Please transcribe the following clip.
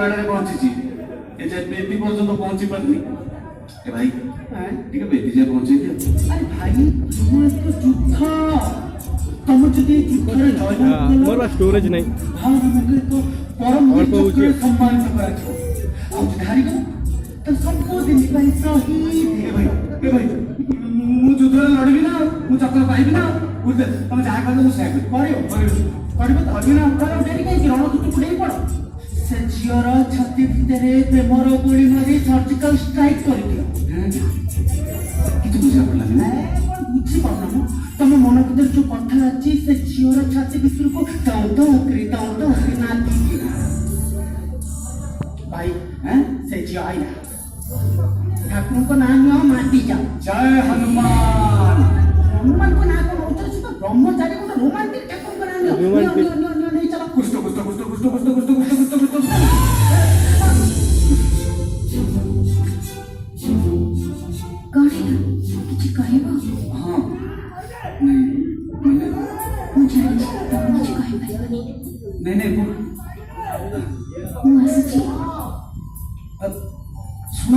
ବାଡ଼ରେ ପହଞ୍ଚିଛି ଏ ଯାଏ ବେଦି ପର୍ଯ୍ୟନ୍ତ ପହଞ୍ଚି ପାରୁନି। ଏ ଭାଇ ଟିକେ ବେଦି ଯାଏ ପହଞ୍ଚେଇ ଦିଅ। ଆରେ ଭାଇ ମୁଁ ଏକ ଯୁଦ୍ଧ ତମ ଯଦି ଯୁଦ୍ଧରେ ଜୟ ମୋର ଷ୍ଟୋରେଜ ନାହିଁ ଭାଇମାନଙ୍କୁ ଏକ ପରମ ଚକ୍ରରେ ସମ୍ମାନିତ କରାଯିବ। ଆଉ ଯଦି ହାରିଗଲ ତ ସବୁଦିନ ପାଇଁ ଶହୀଦ ଏ ଭାଇ ମୁଁ ଯୁଦ୍ଧରେ ଲଢ଼ିବି ନା ମୁଁ ଚକ୍ର ପାଇବି ନା ବୁଝିଲେ ତମେ ଯାହା କହିବ ମୁଁ ସେୟା କରିବ କରିବ ତ ଅଭିନୟ ଡେରି କାହିଁକି ରଣଦୂତକୁ ଡେଇ ପଡ଼। ସେ ଝିଅର ଛାତି ଭିତରେ ପ୍ରେମର ଗୁଳି ମାରି ସର୍ଜିକାଲ ଷ୍ଟ୍ରାଇକ୍ କରିଦିଅ। କିଛି ବୁଝା ପଡ଼ିଲାନି ନା ବୁଝିପାରୁନ ମୁଁ ତମ ମନ ଭିତରେ ଯୋଉ କଥା ଅଛି ସେ ଝିଅର ଛାତି ଭିତରକୁ କରି ନାତି ଭାଇ ସେ ଝିଅ ଆଇଲା ଠାକୁରଙ୍କ ନାଁ ନିଅ ମାଟି ଯାଅ। ଜୟ ହନୁମାନ। ହନୁମାନଙ୍କ ନାଁ କଣ ଉଚ୍ଚାରିଛ ତ ବ୍ରହ୍ମଚାରୀ ଗୋଟେ ରୋମାଣ୍ଟିକ ଠାକୁରଙ୍କ ନାଁ ନିଅ ନେଇ ଚାଲ। କୁଷ୍ଟ କଣ ହେଲା କିଛି କହିବ? ହଁ ନାଇଁ ମାନେ ମୁଁ ଜାଣିଛି ତମେ କିଛି କହିପାରିବନି। ନାଇଁ ମୁଁ ଆସୁଛି। ଶୁଣ